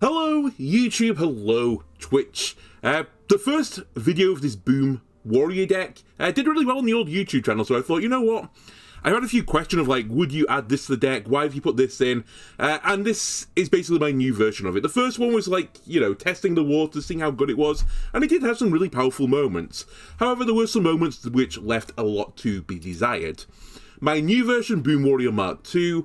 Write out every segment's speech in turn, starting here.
Hello YouTube, hello Twitch. The first video of this Boom Warrior deck did really well on the old YouTube channel, so I thought, you know what? I had a few questions of like, would you add this to the deck? Why have you put this in? And this is basically my new version of it. The first one was like, you know, testing the water, seeing how good it was, and it did have some really powerful moments. However, there were some moments which left a lot to be desired. My new version, Boom Warrior Mark II,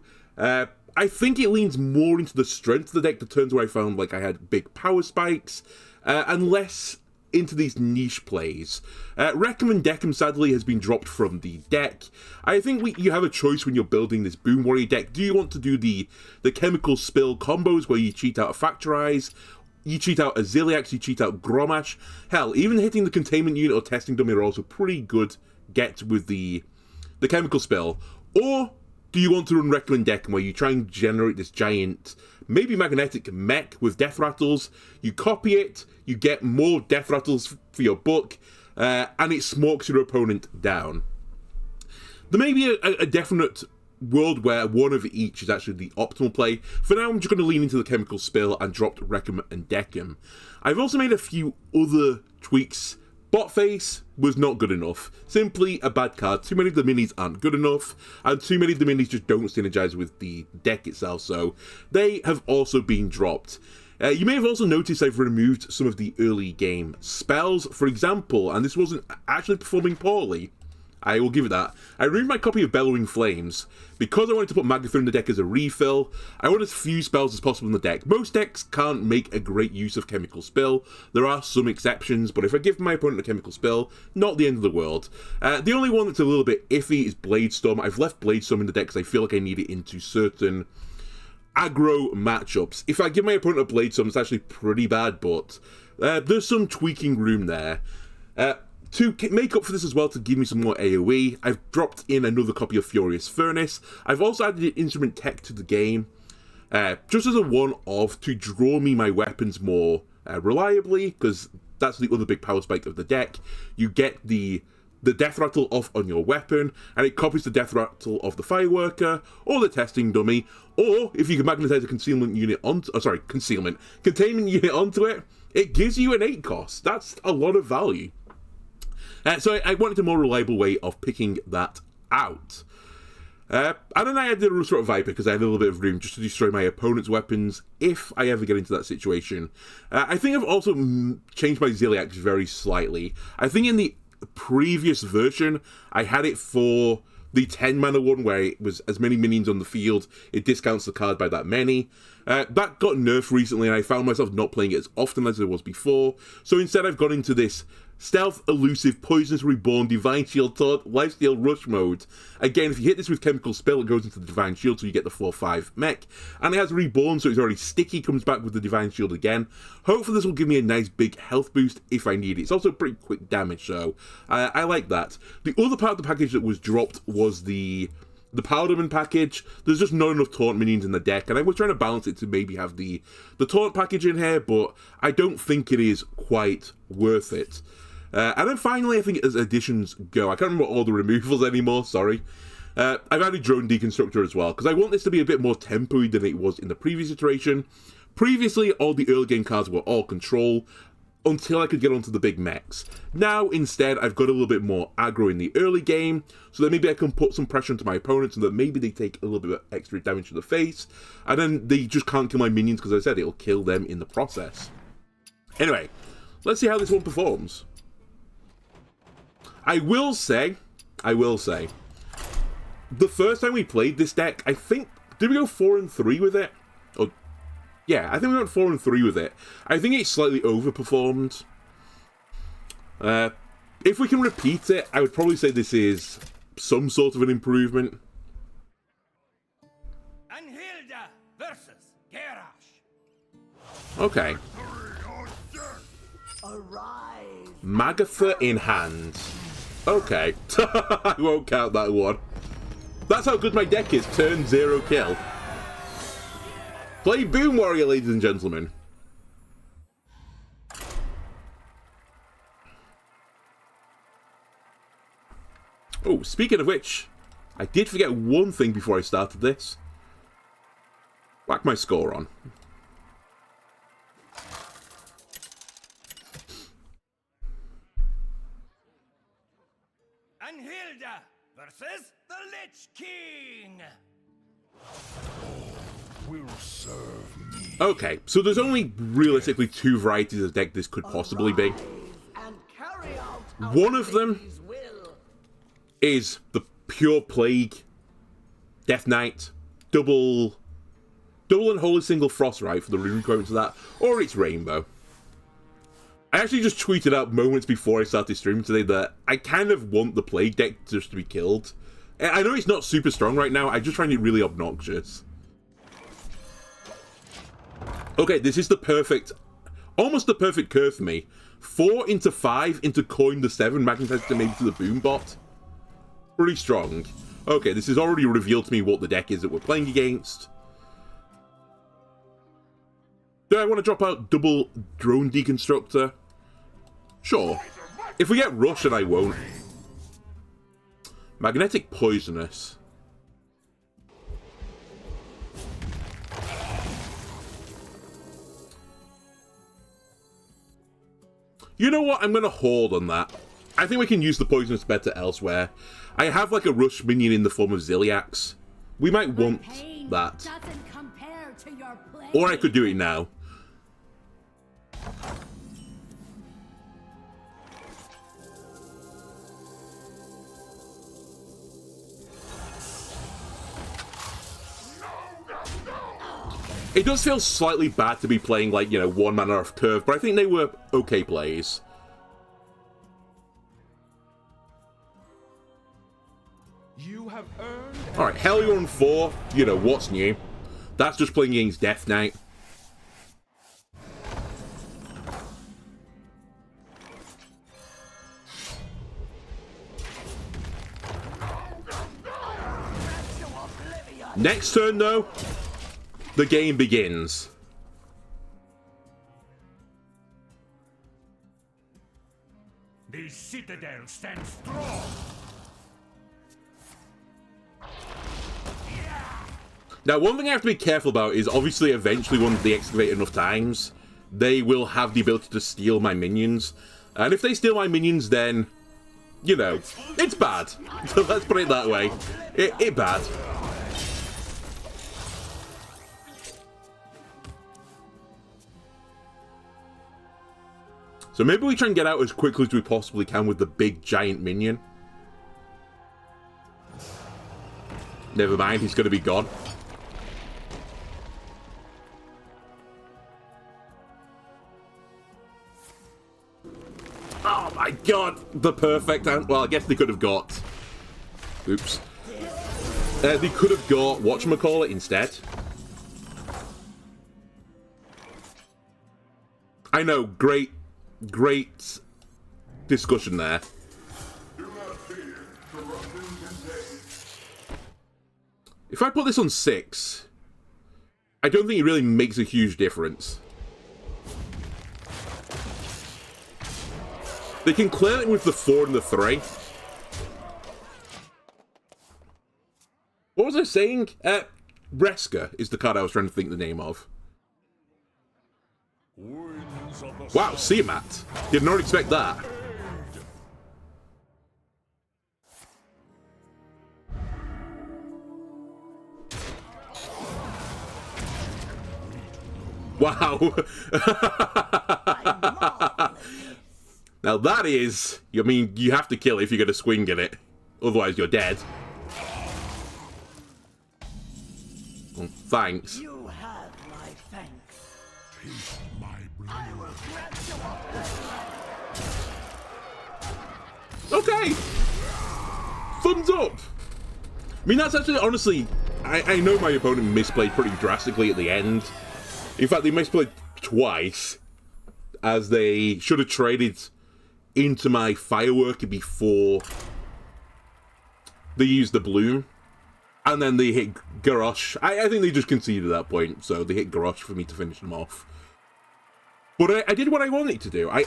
I think it leans more into the strength of the deck, the turns where I found like I had big power spikes, and less into these niche plays. Recommend Deckham sadly has been dropped from the deck. I think you have a choice when you're building this Boom Warrior deck. Do you want to do the chemical spill combos where you cheat out a Factorize, you cheat out a Ziliax, you cheat out Gromash? Hell, even hitting the containment unit or testing dummy are also pretty good get with the chemical spill. Or do you want to run Recommend Deckham where you try and generate this giant, maybe magnetic mech with death rattles, you copy it, you get more death rattles for your book, and it smokes your opponent down. There may be a definite world where one of each is actually the optimal play. For now, I'm just going to lean into the chemical spill and dropped Recommend Deckham. I've also made a few other tweaks. Bot face was not good enough. Simply a bad card. Too many of the minis aren't good enough, and too many of the minis just don't synergize with the deck itself, so they have also been dropped. You may have also noticed I've removed some of the early game spells. For example, and this wasn't actually performing poorly, I will give it that, I removed my copy of Bellowing Flames. Because I wanted to put Magatha in the deck as a refill, I wanted as few spells as possible in the deck. Most decks can't make a great use of Chemical Spill. There are some exceptions, but if I give my opponent a Chemical Spill, not the end of the world. The only one that's a little bit iffy is Bladestorm. I've left Bladestorm in the deck because I feel like I need it into certain aggro matchups. If I give my opponent a Bladestorm, it's actually pretty bad, but there's some tweaking room there. To make up for this as well, to give me some more AoE, I've dropped in another copy of Furious Furnace. I've also added an Instrument Tech to the game, just as a one-off to draw me my weapons more reliably, because that's the other big power spike of the deck. You get the death rattle off on your weapon, and it copies the death rattle of the fireworker, or the testing dummy, or if you can magnetize a containment unit onto it, it gives you an 8 cost. That's a lot of value. So I wanted a more reliable way of picking that out. And then I added a Rusrot Viper because I had a little bit of room just to destroy my opponent's weapons if I ever get into that situation. I think I've also changed my Ziliax very slightly. I think in the previous version, I had it for the 10 mana one where it was as many minions on the field, it discounts the card by that many. That got nerfed recently and I found myself not playing it as often as it was before. So instead I've gone into this Stealth, Elusive, Poisonous, Reborn, Divine Shield, Taunt, Lifesteal, Rush mode. Again, if you hit this with Chemical Spill, it goes into the Divine Shield, so you get the 4/5 mech. And it has Reborn, so it's already sticky, comes back with the Divine Shield again. Hopefully this will give me a nice big health boost if I need it. It's also pretty quick damage, so I like that. The other part of the package that was dropped was the Powderman package. There's just not enough Taunt minions in the deck, and I was trying to balance it to maybe have the Taunt package in here, but I don't think it is quite worth it. And then finally, I think as additions go, I can't remember all the removals anymore, sorry. I've added Drone Deconstructor as well, because I want this to be a bit more tempo-y than it was in the previous iteration. Previously, all the early game cards were all control, until I could get onto the big mechs. Now, instead, I've got a little bit more aggro in the early game, so that maybe I can put some pressure onto my opponents, and that maybe they take a little bit of extra damage to the face, and then they just can't kill my minions, because as I said, it'll kill them in the process. Anyway, let's see how this one performs. I will say, the first time we played this deck, I think, did we go 4-3 with it? Oh, yeah, I think we went 4-3 with it. I think it slightly overperformed. If we can repeat it, I would probably say this is some sort of an improvement. Anhilda versus Gerash. Okay. Magatha in hand. Okay. I won't count that one. That's how good my deck is. Turn 0 kill. Play Boom Warrior, ladies and gentlemen. Oh, speaking of which, I did forget one thing before I started this. Whack my score on. Hilda versus the Lich King. Will serve me. Okay, so there's only realistically 2 varieties of deck this could possibly be. One of them is the pure Plague, Death Knight, double and holy single Frostwrite for the rune quotes of that, or it's Rainbow. I actually just tweeted out moments before I started streaming today that I kind of want the Plague deck just to be killed. I know it's not super strong right now, I just find it really obnoxious. Okay, this is the perfect, almost the perfect curve for me. 4 into 5 into coin the 7, magnetize to make to the boom bot. Pretty strong. Okay, this has already revealed to me what the deck is that we're playing against. Do I want to drop out double Drone Deconstructor? Sure. If we get Rush, and I won't. Magnetic Poisonous. You know what? I'm going to hold on that. I think we can use the Poisonous better elsewhere. I have like a Rush minion in the form of Ziliax. We might want that. Or I could do it now. It does feel slightly bad to be playing, like, you know, 1 mana off curve, but I think they were okay plays. You have earned. Alright, Hellion 4, you know, what's new? That's just playing against Death Knight. Next turn, though, the game begins. The citadel stands strong. Now, one thing I have to be careful about is, obviously, eventually, once they excavate enough times, they will have the ability to steal my minions. And if they steal my minions, then, you know, it's bad. So let's put it that way. It's bad. So maybe we try and get out as quickly as we possibly can with the big giant minion. Never mind, he's going to be gone. Oh my god, the perfect answer. Well, I guess they could have got... Oops. They could have got whatchamacallit instead. I know, great discussion there. If I put this on 6, I don't think it really makes a huge difference. They can clear it with the 4 and the 3. What was I saying? Reska is the card I was trying to think the name of. Wow, Seamat. Did not expect that. Wow. Now that is, I mean, you have to kill it if you're going to swing at it. Otherwise, you're dead. Well, thanks. You have my thanks. Taste my blood. Okay. Thumbs up. I mean, that's actually, honestly, I know my opponent misplayed pretty drastically at the end. In fact, they misplayed twice, as they should have traded into my Fireworker before they used the Bloom. And then they hit Garrosh. I think they just conceded at that point, so they hit Garrosh for me to finish them off. But I did what I wanted to do. I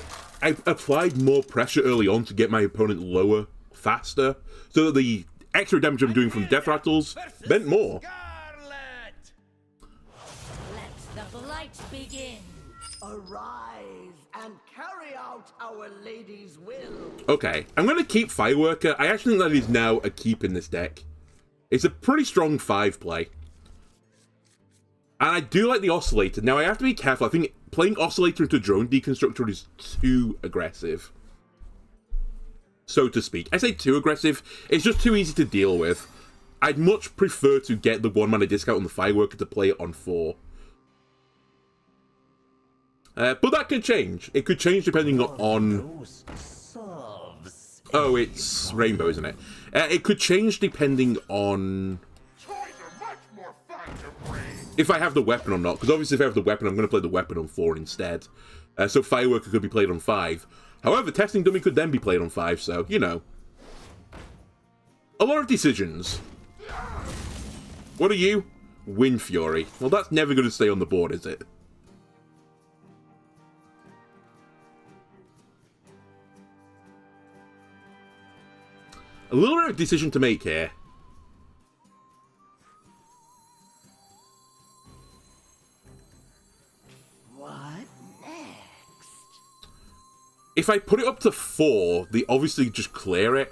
applied more pressure early on to get my opponent lower faster, so that the extra damage I'm doing from Death Rattles meant more. Let the blight begin. Arise and carry out our lady's will. Okay, I'm going to keep Fireworker. I actually think that is now a keep in this deck. It's a pretty strong 5 play. And I do like the Oscillator. Now, I have to be careful. I think playing Oscillator into Drone Deconstructor is too aggressive. So to speak. I say too aggressive. It's just too easy to deal with. I'd much prefer to get the 1-mana discount on the Fireworker to play it on 4. But that could change. It could change depending on... Oh, it's Rainbow, isn't it? It could change depending on... if I have the weapon or not. Because obviously if I have the weapon, I'm going to play the weapon on 4 instead. So Fireworker could be played on 5. However, Testing Dummy could then be played on 5, so, you know. A lot of decisions. What are you? Windfury. Well, that's never going to stay on the board, is it? A little bit of decision to make here. What next? If I put it up to 4, they obviously just clear it.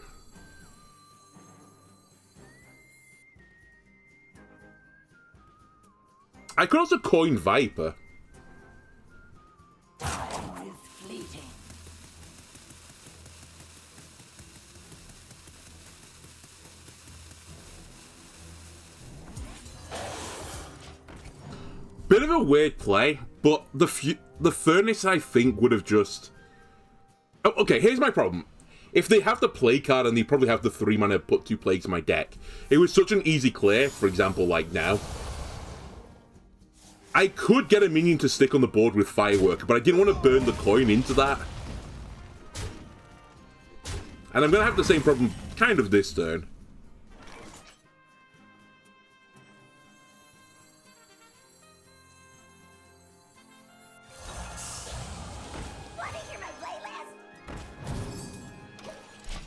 I could also coin Viper. Time is fleeting. Bit of a weird play, but the Furnace, I think, would have just... Oh, okay, here's my problem. If they have the play card and they probably have the 3-mana put 2 plagues in my deck, it was such an easy clear, for example, like now. I could get a minion to stick on the board with Fireworker, but I didn't want to burn the coin into that. And I'm going to have the same problem kind of this turn.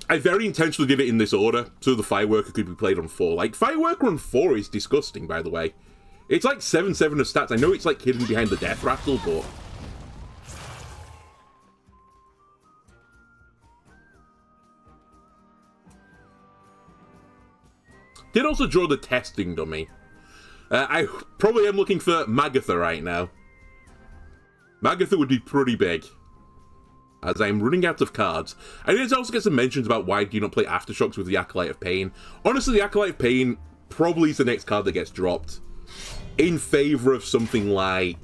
I very intentionally did it in this order, so the Fireworker could be played on 4. Like, Fireworker on 4 is disgusting, by the way. It's like 7/7 of stats. I know it's like hidden behind the Death Rattle, but... Did also draw the Testing Dummy. I probably am looking for Magatha right now. Magatha would be pretty big. As I'm running out of cards. I did also get some mentions about why do you not play Aftershocks with the Acolyte of Pain. Honestly, the Acolyte of Pain probably is the next card that gets dropped. In favor of something like...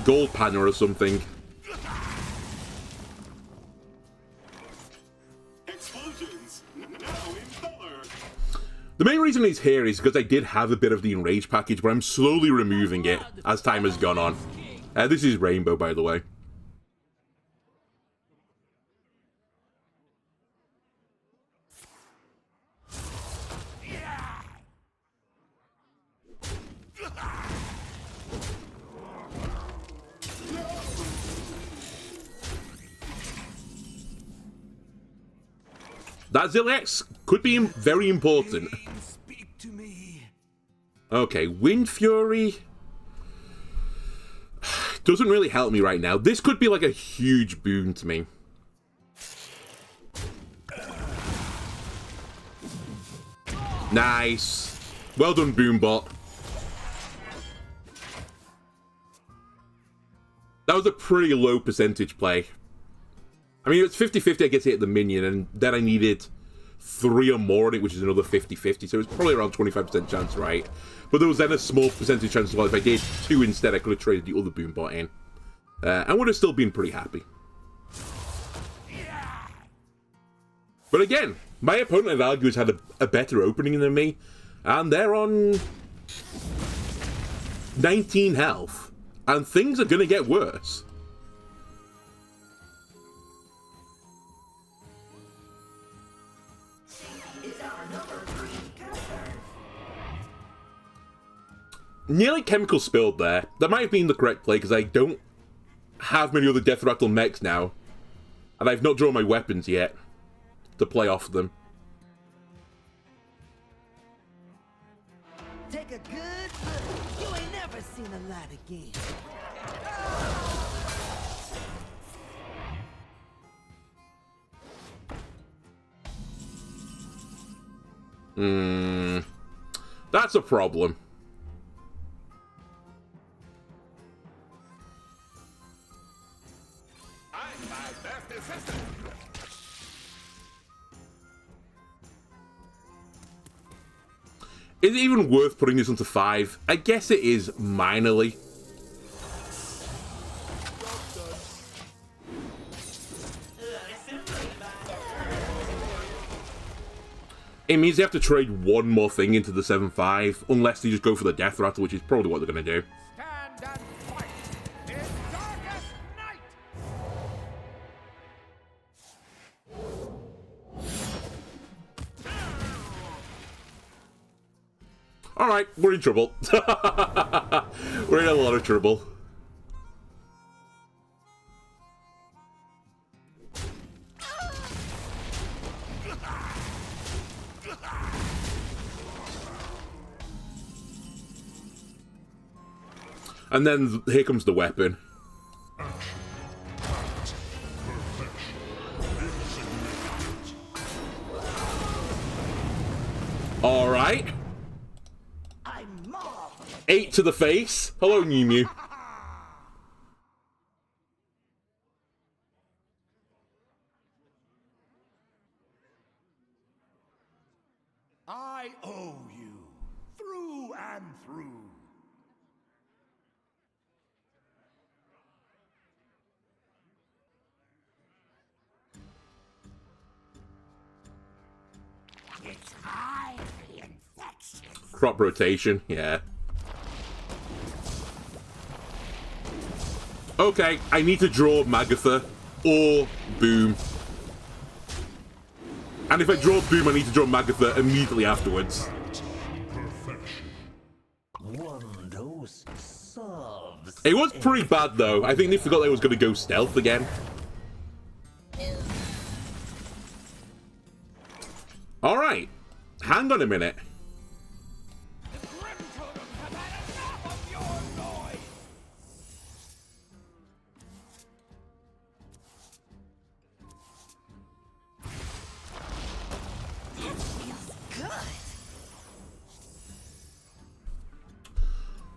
Gold Panner or something. Explosions! Now in color! The main reason he's here is because I did have a bit of the Enrage package, but I'm slowly removing it as time has gone on. This is Rainbow, by the way. That Zilix could be very important. Speak to me. Okay, Windfury doesn't really help me right now. This could be like a huge boon to me. Nice. Well done, Boombot. That was a pretty low percentage play. I mean, it's 50-50 I get to hit the minion, and then I needed 3 or more on it, which is another 50-50, so it's probably around 25% chance, right? But there was then a small percentage chance as well. If I did 2 instead, I could have traded the other Boombot in. And would have still been pretty happy. But again, my opponent, I'd argue, has had a better opening than me, and they're on 19 health, and things are going to get worse. Nearly Chemical Spilled there. That might have been the correct play, because I don't have many other Death Rattle mechs now. And I've not drawn my weapons yet to play off them. Take a good, but you ain't never seen a light again. That's a problem. I'm my best assistant. Is it even worth putting this onto 5? I guess it is, minorly. It means they have to trade one more thing into the 7-5, unless they just go for the Death Rattle, which is probably what they're going to do. Stand and fight in darkest night. Alright, we're in trouble. We're in a lot of trouble. And then here comes the weapon. Alright. 8 to the face. Hello, Mew Mew. I owe you through and through. It's highly infectious. Crop rotation, yeah. Okay, I need to draw Magatha or Boom. And if I draw Boom, I need to draw Magatha immediately afterwards. One dose solves. It was pretty bad, though. I think they forgot they was going to go stealth again. Alright. Hang on a minute.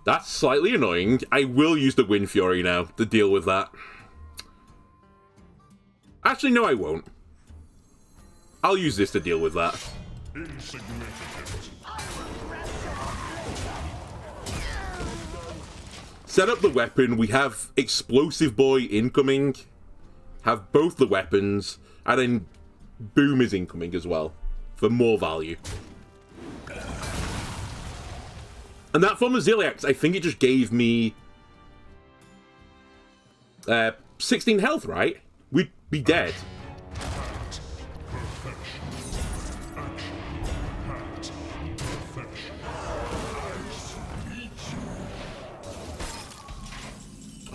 That's slightly annoying. I will use the Windfury now to deal with that. Actually, no, I won't. I'll use this to deal with that. Set up the weapon. We have Explosive Boy incoming. Have both the weapons. And then Boom is incoming as well. For more value. And that form of Ziliax, I think it just gave me 16 health, right? We'd be dead.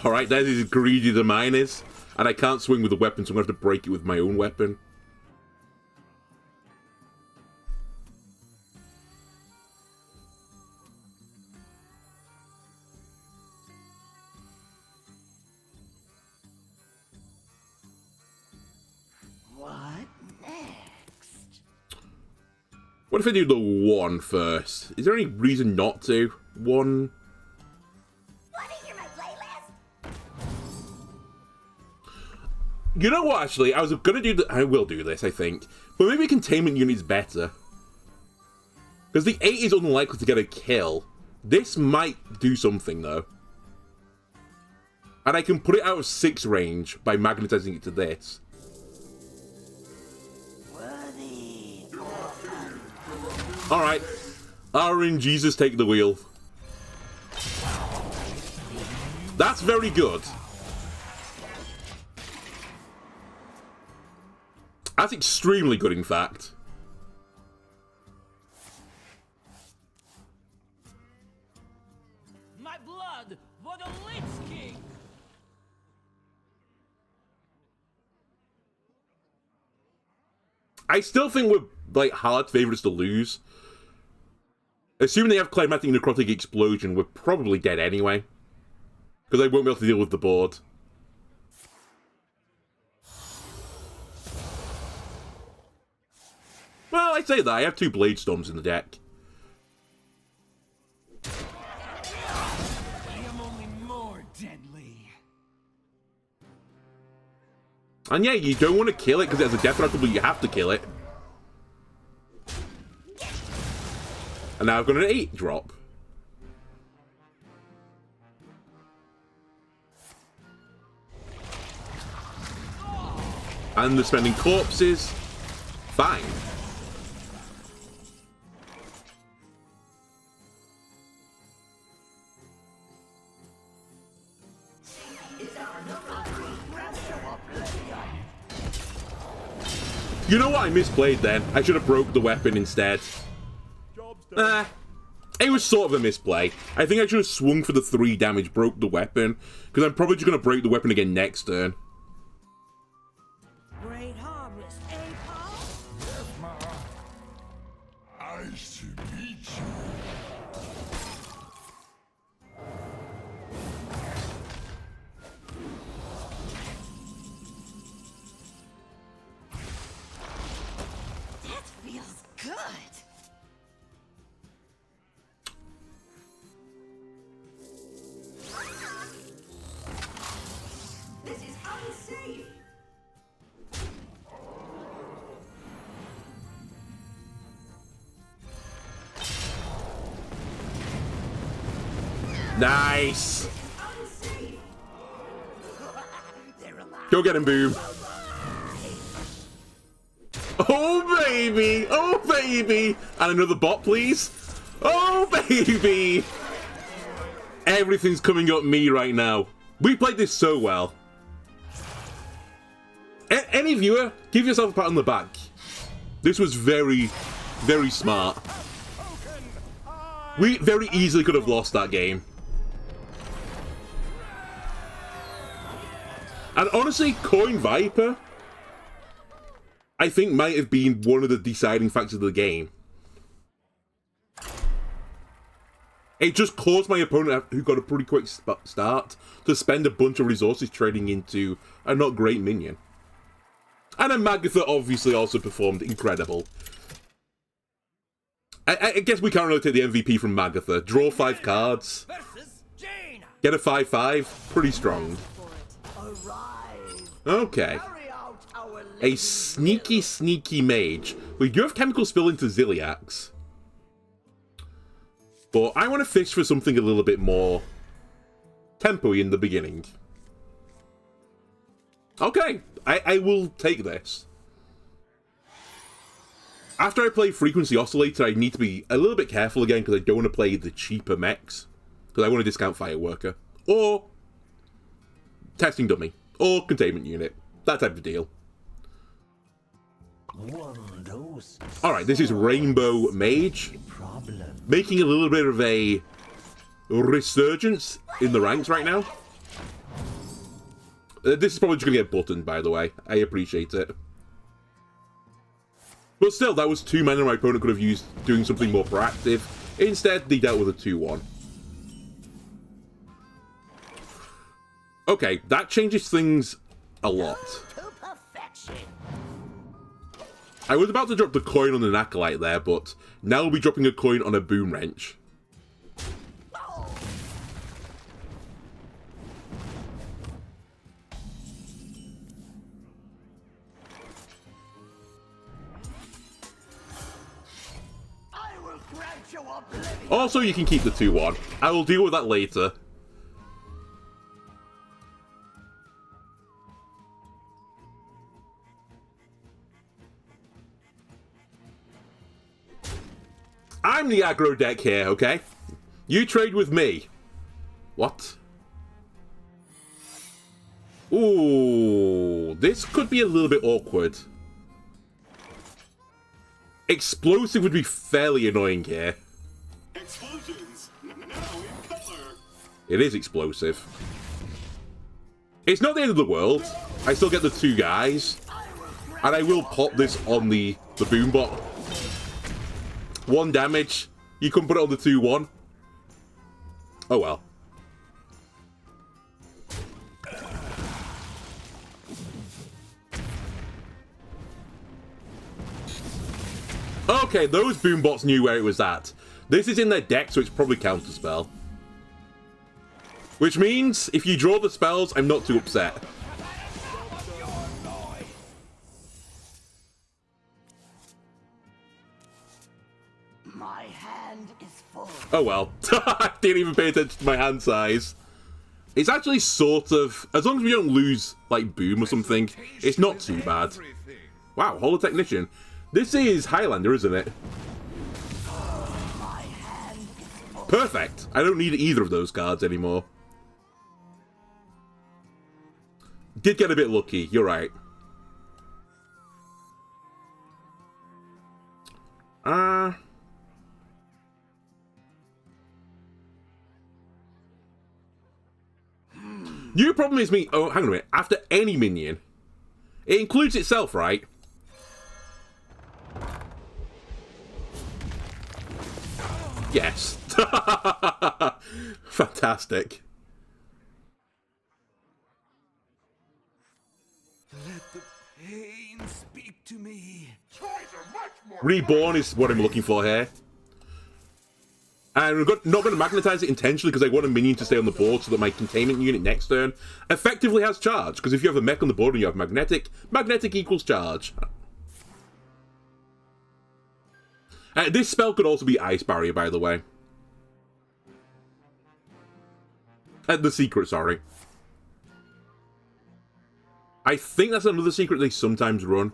Alright, that is as greedy the mine is. And I can't swing with the weapon, so I'm going to have to break it with my own weapon. What if I do the 1 first? Is there any reason not to? 1. Want to hear my playlist? You know what, actually? I was gonna do the... I will do this, I think. But maybe containment unit's better. Because the 8 is unlikely to get a kill. This might do something, though. And I can put it out of 6 range by magnetizing it to this. Alright. RNGesus take the wheel. That's very good. That's extremely good, in fact. My blood for the Lich King. I still think we're, like, hard favorites to lose. Assuming they have climatic necrotic explosion, we're probably dead anyway. Because they won't be able to deal with the board. Well, I'd say that. I have 2 Blade Storms in the deck. I am only more deadly. And yeah, you don't want to kill it because it has a death rattle, but you have to kill it. And now I've got an 8-drop. And the spending corpses. Fine. You know what I misplayed then? I should have broke the weapon instead. It was sort of a misplay. I think I should have swung for the 3 damage, broke the weapon, because I'm probably just going to break the weapon again next turn. Great harvest, eh, Paul? Yes, Ma. I should beat you. That feels good. This is unsafe. Nice! Unsafe. They're alive. Go get him, Boom. Oh, baby! Oh, baby! And another bot, please. Oh, baby! Everything's coming up me right now. We played this so well. Any viewer, give yourself a pat on the back. This was very, very smart. We very easily could have lost that game. And honestly, Coin Viper, I think might have been one of the deciding factors of the game. It just caused my opponent, who got a pretty quick start, to spend a bunch of resources trading into a not great minion. And then Magatha obviously also performed incredible. I guess we can't really take the MVP from Magatha. Draw 5 cards. Get a 5/5. Pretty strong. Okay. A sneaky, sneaky mage. We do have Chemical Spill into Ziliax. But I want to fish for something a little bit more tempo-y in the beginning. Okay, I will take this. After I play Frequency Oscillator, I need to be a little bit careful again because I don't want to play the cheaper mechs. Because I want to discount Fireworker. Or Testing Dummy. Or Containment Unit. That type of deal. Alright, this is Rainbow Mage. Making a little bit of a resurgence in the ranks right now. This is probably just going to get buttoned, by the way. I appreciate it. But still, that was 2 mana my opponent could have used doing something more proactive. Instead, they dealt with a 2/1. Okay, that changes things a lot. I was about to drop the coin on an Acolyte there, but now we'll be dropping a coin on a Boom Wrench. Also, you can keep the 2/1. I will deal with that later. I'm the aggro deck here, okay? You trade with me. What? Ooh, this could be a little bit awkward. Explosive would be fairly annoying here. Explosions! Now in color! It is explosive. It's not the end of the world. I still get the 2 guys. And I will pop this on the Boombot. 1 damage. You couldn't put it on the 2-1. Oh well. Okay, those boombots knew where it was at. This is in their deck, so it's probably counterspell. Which means, if you draw the spells, I'm not too upset. My hand is full. Oh well. I didn't even pay attention to my hand size. It's actually sort of... As long as we don't lose, like, boom or something, it's not too bad. Wow, Holotechnician. This is Highlander, isn't it? Perfect. I don't need either of those cards anymore. Did get a bit lucky, you're right. New problem is me... Oh, hang on a minute. After any minion, it includes itself, right? Yes. Fantastic. Let the pain speak to me. Reborn is what I'm looking for here. And I'm not going to magnetize it intentionally because I want a minion to stay on the board so that my containment unit next turn effectively has charge. Because if you have a mech on the board and you have magnetic, magnetic equals charge. This spell could also be Ice Barrier, by the way. The secret, sorry. I think that's another secret they sometimes run.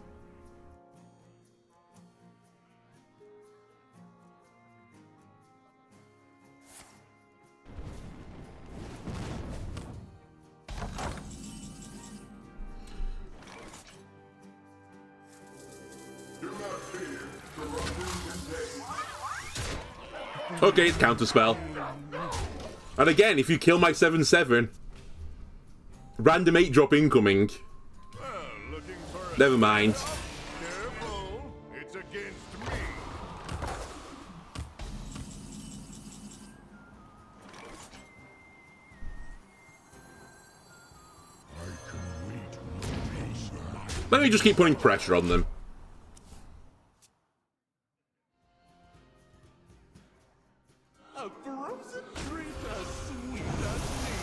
Okay, it's counterspell. And again, if you kill my 7/7, random 8-drop incoming. Never mind. Careful, it's against me. Let me just keep putting pressure on them. A frozen treat as sweet as me.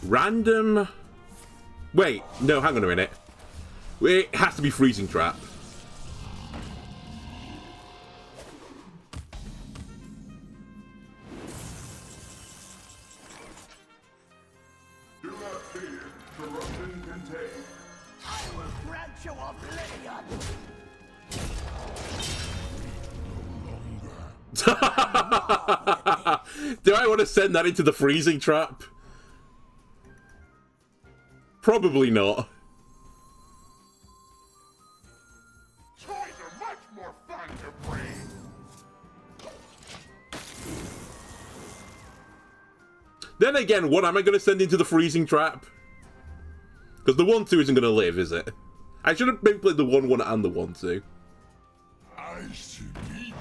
Random... Wait, no, hang on a minute. It has to be Freezing Trap. Do not fear, corruption contained. I will grant you oblivion. Do I want to send that into the Freezing Trap? Probably not. Toys are much more fun to bring. Then again, what am I going to send into the Freezing Trap? Because the 1/2 isn't going to live, is it? I should have maybe played the 1/1 and the 1/2. I should beat you.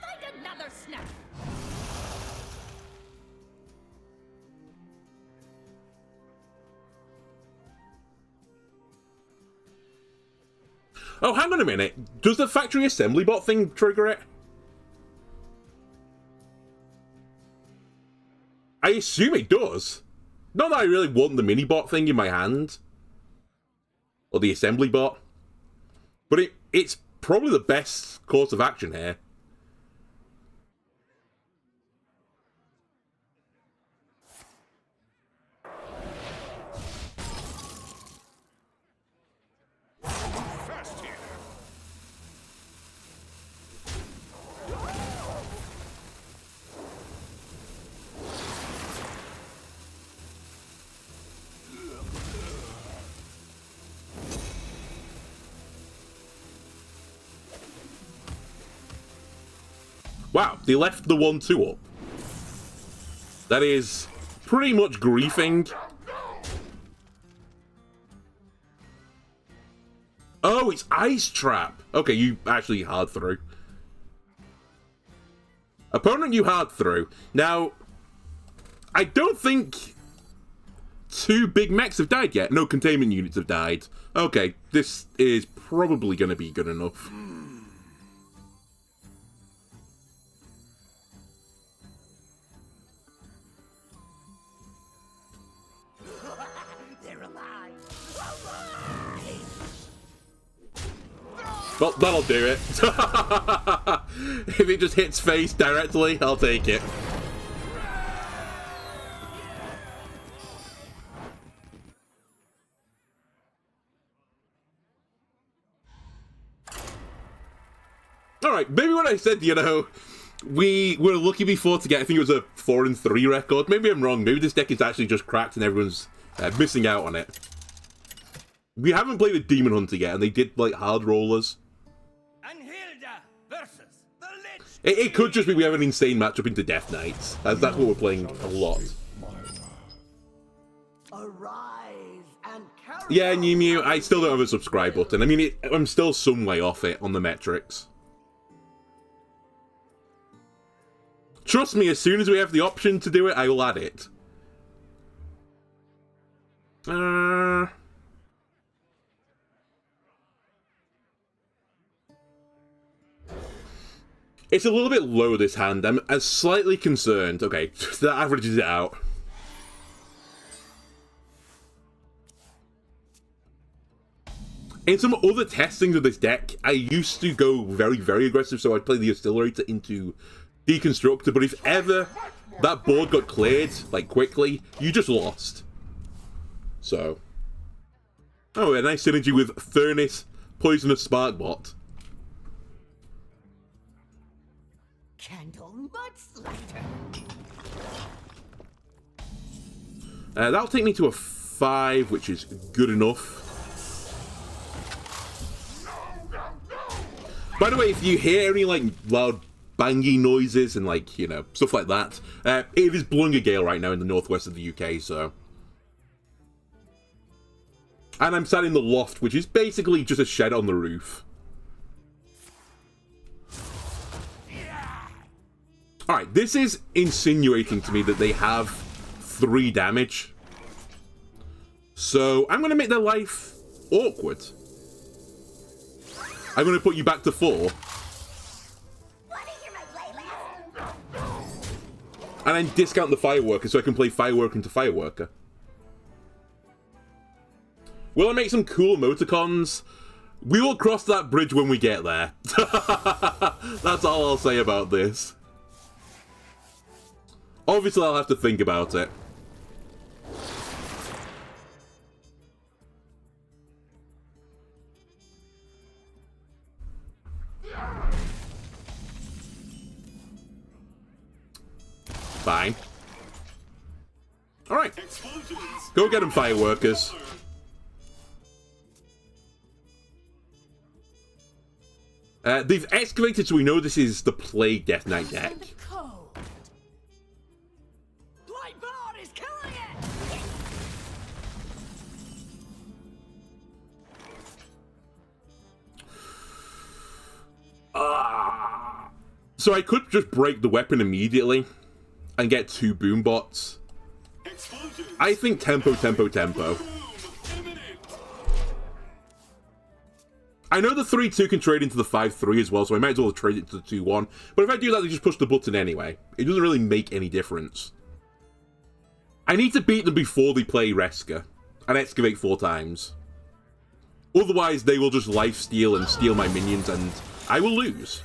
Find another snap. Oh, hang on a minute. Does the factory assembly bot thing trigger it? I assume it does. Not that I really want the mini bot thing in my hand. Or the assembly bot. But it's probably the best course of action here. Fast here. Wow, they left the 1-2 up. That is pretty much griefing. Oh, it's Ice Trap. Okay, you actually hard through. Opponent, you hard through. Now, I don't think 2 big mechs have died yet. No containment units have died. Okay, this is probably going to be good enough. They're alive. Well, that'll do it. If it just hits face directly, I'll take it. Alright, maybe when I said, you know, we were lucky before to get, I think it was a 4-3 record. Maybe I'm wrong. Maybe this deck is actually just cracked and everyone's missing out on it. We haven't played a Demon Hunter yet, and they did, like, hard rollers. It could just be we have an insane matchup into Death Knights, as that's what we're playing a lot. Arise and carry Yeah, New Mew, I still don't have a subscribe button. I mean, I'm still some way off it on the metrics. Trust me, as soon as we have the option to do it, I will add it. It's a little bit low, this hand. I'm slightly concerned. Okay, that averages it out. In some other testings of this deck, I used to go very, very aggressive, so I'd play the Accelerator into Deconstructor, but if ever that board got cleared, like, quickly, you just lost. So. Oh, a nice synergy with Furnace, Poisonous Sparkbot. candle much lighter. That'll take me to a 5, which is good enough. By the way, if you hear any, like, loud bangy noises and, like, you know, stuff like that, it is blowing a gale right now in the northwest of the UK, so. And I'm sat in the loft, which is basically just a shed on the roof. Alright, this is insinuating to me that they have 3 damage. So, I'm going to make their life awkward. I'm going to put you back to 4. And then discount the Fireworker so I can play Fireworker into Fireworker. Will I make some cool emoticons? We will cross that bridge when we get there. That's all I'll say about this. Obviously, I'll have to think about it. Fine. Alright. Go get them, Fireworkers. They've excavated, so we know this is the Plague Death Knight deck. Is killing it. So I could just break the weapon immediately and get 2 boom bots. I think tempo, tempo, tempo. I know the 3-2 can trade into the 5-3 as well, so I might as well trade it to the 2-1. But if I do that, they just push the button anyway. It doesn't really make any difference. I need to beat them before they play Reska and excavate 4 times. Otherwise, they will just lifesteal and steal my minions, and I will lose.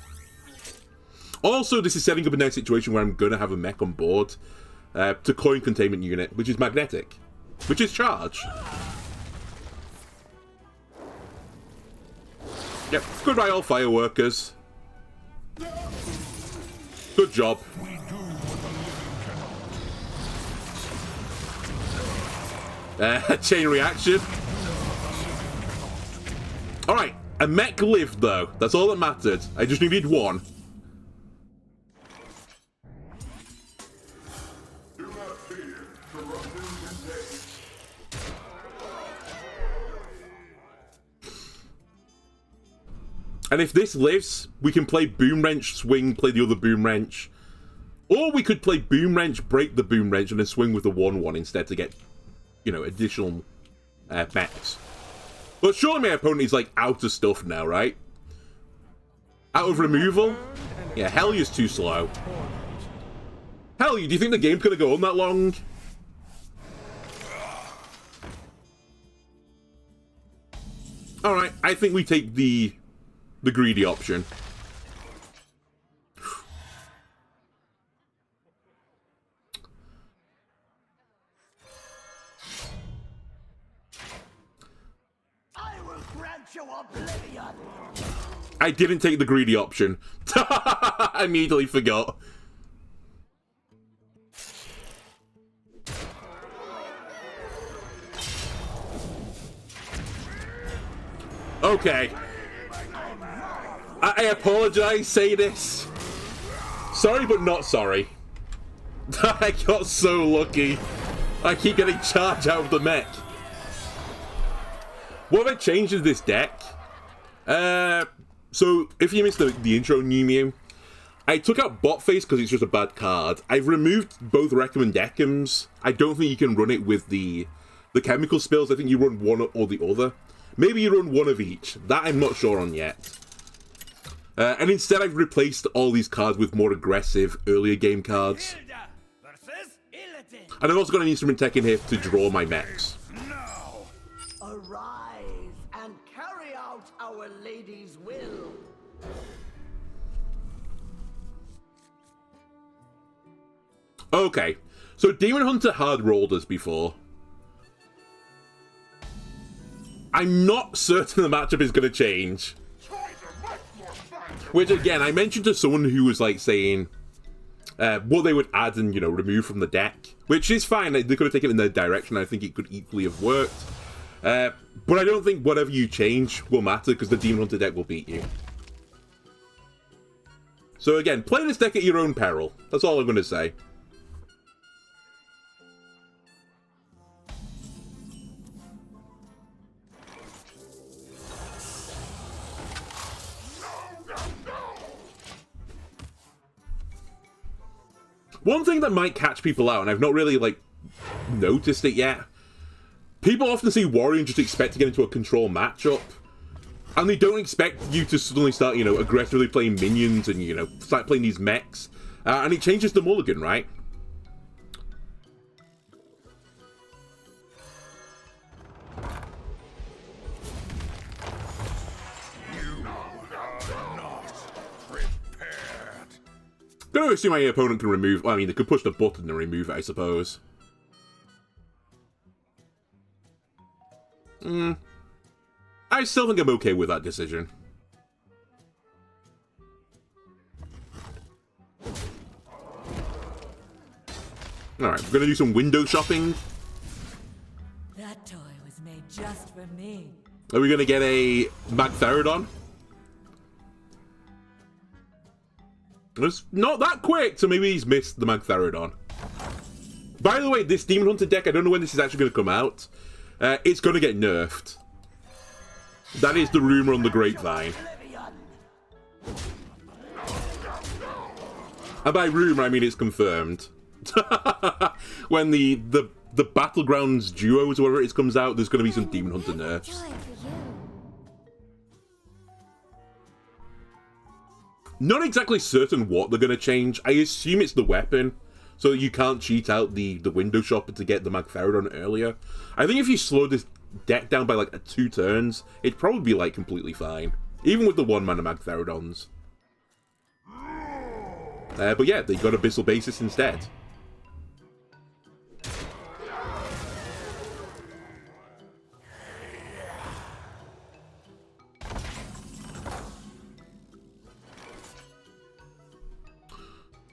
Also, this is setting up a nice situation where I'm going to have a mech on board to coin containment unit, which is magnetic, which is charge. Yep, goodbye all Fireworkers. Good job. Chain reaction. Alright, a mech lived though. That's all that mattered. I just needed 1. And if this lives, we can play Boom Wrench, swing, play the other Boom Wrench. Or we could play Boom Wrench, break the Boom Wrench, and then swing with the 1/1 instead to get, you know, additional mechs. But surely my opponent is, like, out of stuff now, right? Out of removal? Yeah, Hellia's too slow. Hellia, do you think the game's gonna go on that long? Alright, I think we take the greedy option. I will grant you oblivion. I didn't take the greedy option. I immediately forgot. Okay. I apologize, say this. Sorry, but not sorry. I got so lucky. I keep getting charged out of the mech. What have I changed in this deck? So, if you missed the intro, New Mew, I took out Bot Face because it's just a bad card. I've removed both Recommend Deckums. I don't think you can run it with the chemical spells. I think you run one or the other. Maybe you run one of each. That I'm not sure on yet. And instead I've replaced all these cards with more aggressive, earlier game cards. And I've also got an Instrument Tech in here to draw my mechs. Arise and carry out our lady's will. Okay, so Demon Hunter hard rolled us before. I'm not certain the matchup is going to change. Which, again, I mentioned to someone who was, like, saying what they would add and, you know, remove from the deck. Which is fine. They could have taken it in their direction. I think it could equally have worked. But I don't think whatever you change will matter, because the Demon Hunter deck will beat you. So, again, play this deck at your own peril. That's all I'm going to say. One thing that might catch people out, and I've not really, like, noticed it yet, people often see Warrior and just expect to get into a control matchup, and they don't expect you to suddenly start, you know, aggressively playing minions and, you know, start playing these mechs, and it changes the mulligan, right? I'm gonna assume my opponent can remove. Well, I mean, they could push the button and remove it, I suppose. I still think I'm okay with that decision. Alright, we're gonna do some window shopping. That toy was made just for me. Are we gonna get a Magatha? It's not that quick, so maybe he's missed the Magatha. By the way, this Demon Hunter deck, I don't know when this is actually going to come out. It's going to get nerfed. That is the rumor on the grapevine. And by rumor, I mean it's confirmed. When the Battlegrounds Duos, or whatever it is, comes out, there's going to be some Demon Hunter nerfs. Not exactly certain what they're going to change. I assume it's the weapon, so that you can't cheat out the window shopper to get the Magatha earlier. I think if you slow this deck down by like 2 turns, it'd probably be like completely fine. Even with the 1-mana Magatha. But yeah, they got Abyssal Basis instead.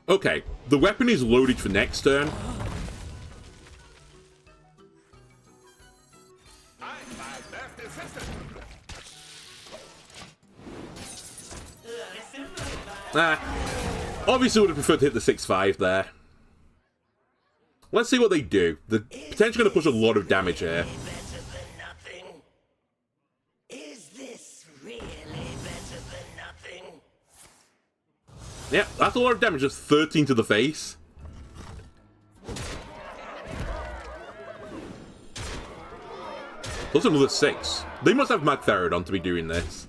Okay, the weapon is loaded for next turn. Obviously would have preferred to hit the 6-5 there. Let's see what they do. They're potentially going to push a lot of damage here. Better than nothing? Is this really better than nothing? Yeah, that's a lot of damage. Just 13 to the face. Plus another 6. They must have Magatha to be doing this.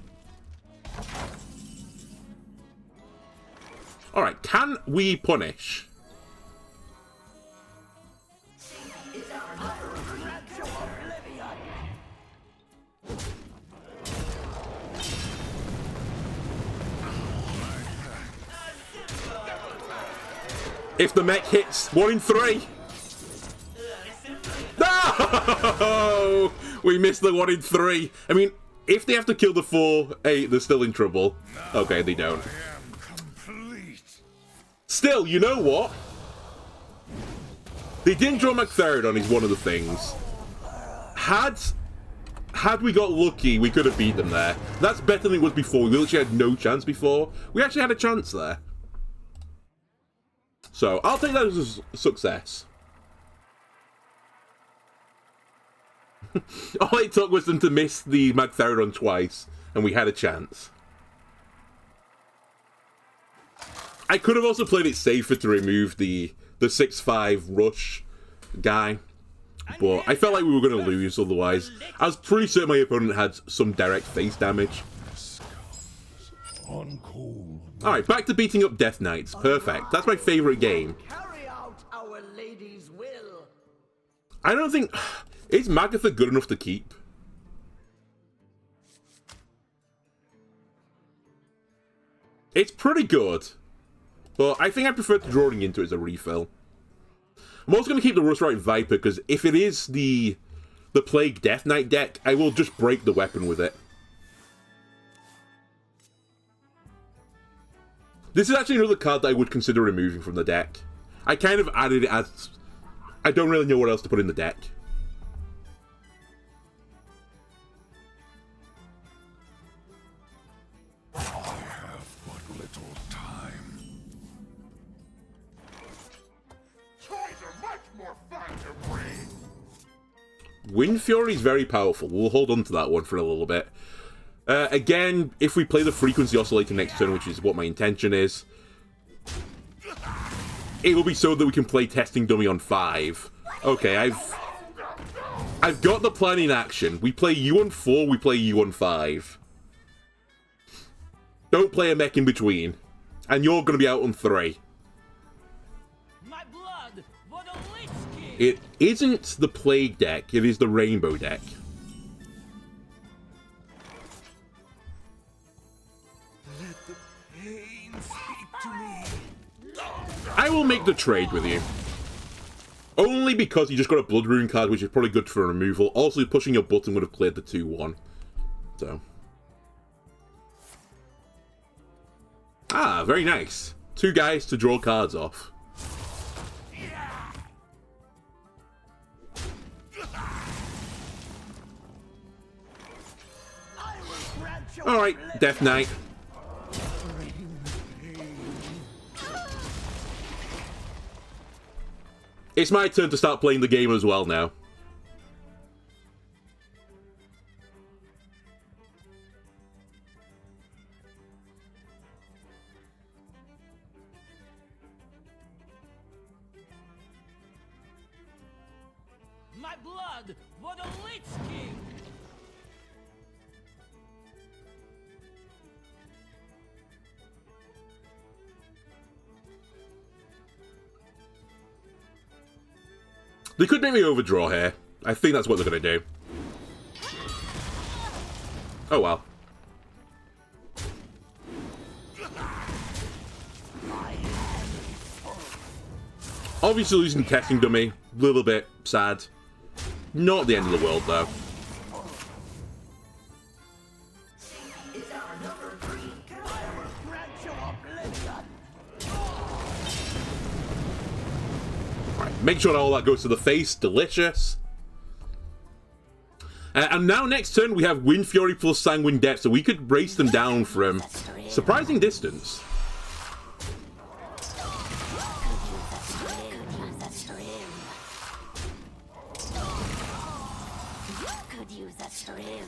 Alright, can we punish? If the mech hits 1 in 3. No! We missed the 1 in 3. I mean, if they have to kill the 4, 8, they're still in trouble. Okay, they don't. Still, you know what? They didn't draw Magatha is one of the things. Had we got lucky, we could have beat them there. That's better than it was before. We literally had no chance before. We actually had a chance there. So, I'll take that as a success. All it took was them to miss the Magatha twice, and we had a chance. I could have also played it safer to remove the 6-5 rush guy, but I felt like we were going to lose otherwise. I was pretty certain my opponent had some direct face damage. Alright, back to beating up Death Knights. Perfect. That's my favourite game. Carry out our lady's will. I don't think... Is Magatha good enough to keep? It's pretty good. But I think I prefer drawing into it as a refill. I'm also going to keep the Rushrite Viper, because if it is the Plague Death Knight deck, I will just break the weapon with it. This is actually another card that I would consider removing from the deck. I kind of added it as... I don't really know what else to put in the deck. I have but little time. Toys are much more fun to bring. Windfury is very powerful. We'll hold on to that one for a little bit. Again, if we play the Frequency Oscillator next turn, which is what my intention is, it will be so that we can play Testing Dummy on 5. Okay, I've got the plan in action. We play you on 4, we play you on 5. Don't play a mech in between. And you're going to be out on 3. My blood for the Lich King. It isn't the Plague deck, it is the Rainbow deck. I will make the trade with you. Only because you just got a Blood Rune card, which is probably good for removal. Also, pushing your button would have cleared the 2-1. So. Ah, very nice. 2 guys to draw cards off. Alright, Death Knight. It's my turn to start playing the game as well now. My blood for the Lich King. They could make me overdraw here. I think that's what they're going to do. Oh well. Obviously losing Testing Dummy, a little bit sad. Not the end of the world though. Make sure all that goes to the face. Delicious. And now next turn we have Windfury plus Sanguine Depth, so we could brace them down from surprising distance. you the trim.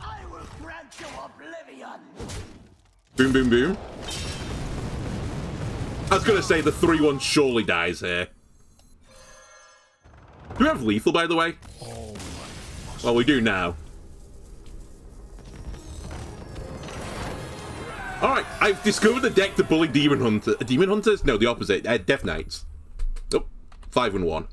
I will grant you oblivion. Boom, boom, boom. I was gonna say the 3-1 surely dies here. Do we have lethal, by the way? Well, we do now. Alright, I've discovered the deck to bully Demon Hunters? No, the opposite. Death Knights. Oh, 5-1.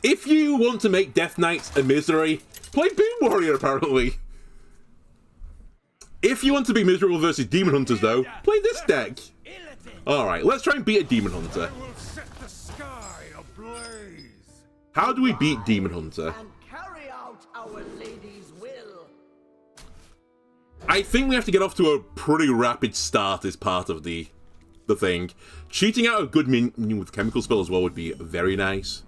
If you want to make Death Knights a misery, play Boom Warrior, apparently. If you want to be miserable versus Demon Hunters, though, play this deck. Alright, let's try and beat a Demon Hunter. How do we beat Demon Hunter? And carry out our lady's will. I think we have to get off to a pretty rapid start as part of the thing. Cheating out a good minion with Chemical Spell as well would be very nice.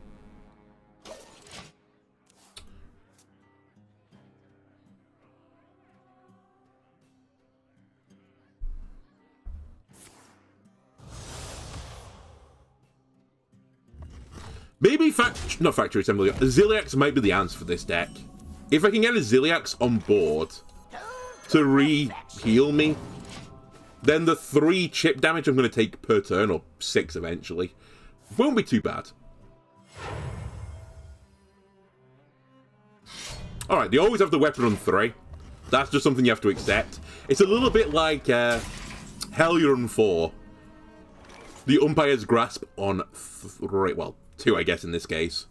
Maybe not Factory Assembly, Ziliax might be the answer for this deck. If I can get a Ziliax on board to re-heal me, then the 3 chip damage I'm going to take per turn, or 6 eventually, won't be too bad. Alright, they always have the weapon on 3. That's just something you have to accept. It's a little bit like Hellier on 4. The Umpire's Grasp on 3, well, 2, I guess, in this case.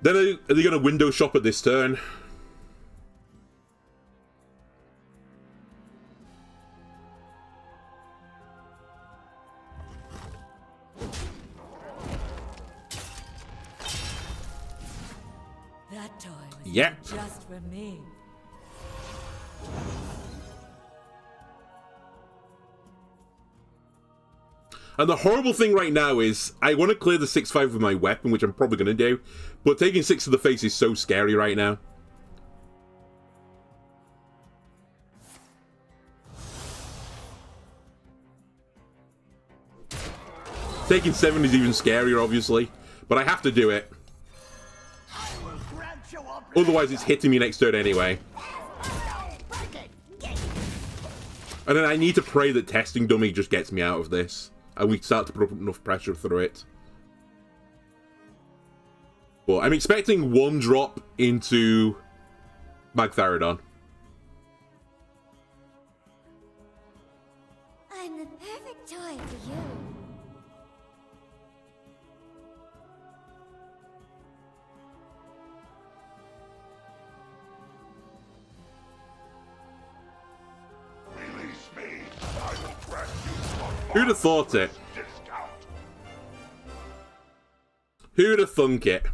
Then are they going to window shop at this turn? That toy was Yep. just for me. And the horrible thing right now is, I want to clear the 6-5 with my weapon, which I'm probably going to do, but taking 6 to the face is so scary right now. Taking 7 is even scarier, obviously, but I have to do it. Otherwise, it's hitting me next turn anyway. And then I need to pray that Testing Dummy just gets me out of this. And we start to put up enough pressure through it. But I'm expecting 1 drop into Magtheridon. I'm the perfect toy for you. Release me. I will grant you Who'd have thought it? discount. Who'd have thunk it?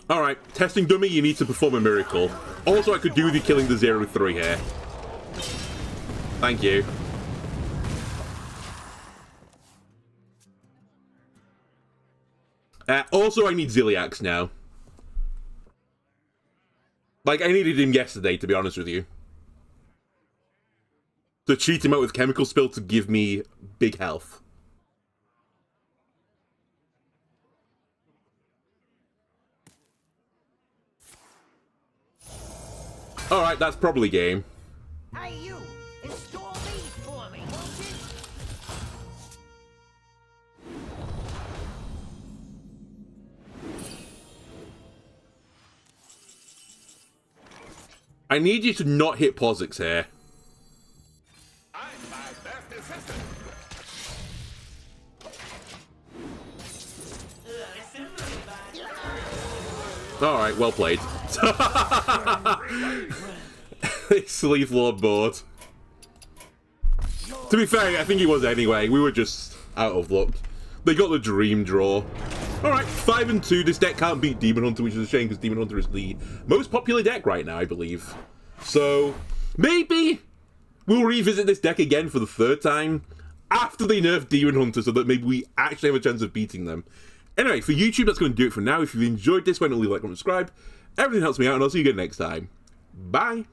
Alright, Testing Dummy, you need to perform a miracle. Also, I could do the killing the 0-3 here. Thank you. Also, I need Ziliax now. Like, I needed him yesterday, to be honest with you. To cheat him out with Chemical Spill to give me big health. Alright, that's probably game. Hey, you! Install these for me, won't you? I need you to not hit Posix here. I'm my best assistant. Alright, well played. Sleeve Lord board. To be fair, I think he was anyway. We were just out of luck. They got the dream draw. Alright, 5-2. This deck can't beat Demon Hunter, which is a shame because Demon Hunter is the most popular deck right now, I believe. So, maybe we'll revisit this deck again for the 3rd time after they nerf Demon Hunter so that maybe we actually have a chance of beating them. Anyway, for YouTube, that's going to do it for now. If you've enjoyed this, why not leave a like, comment, subscribe. Everything helps me out, and I'll see you again next time. Bye!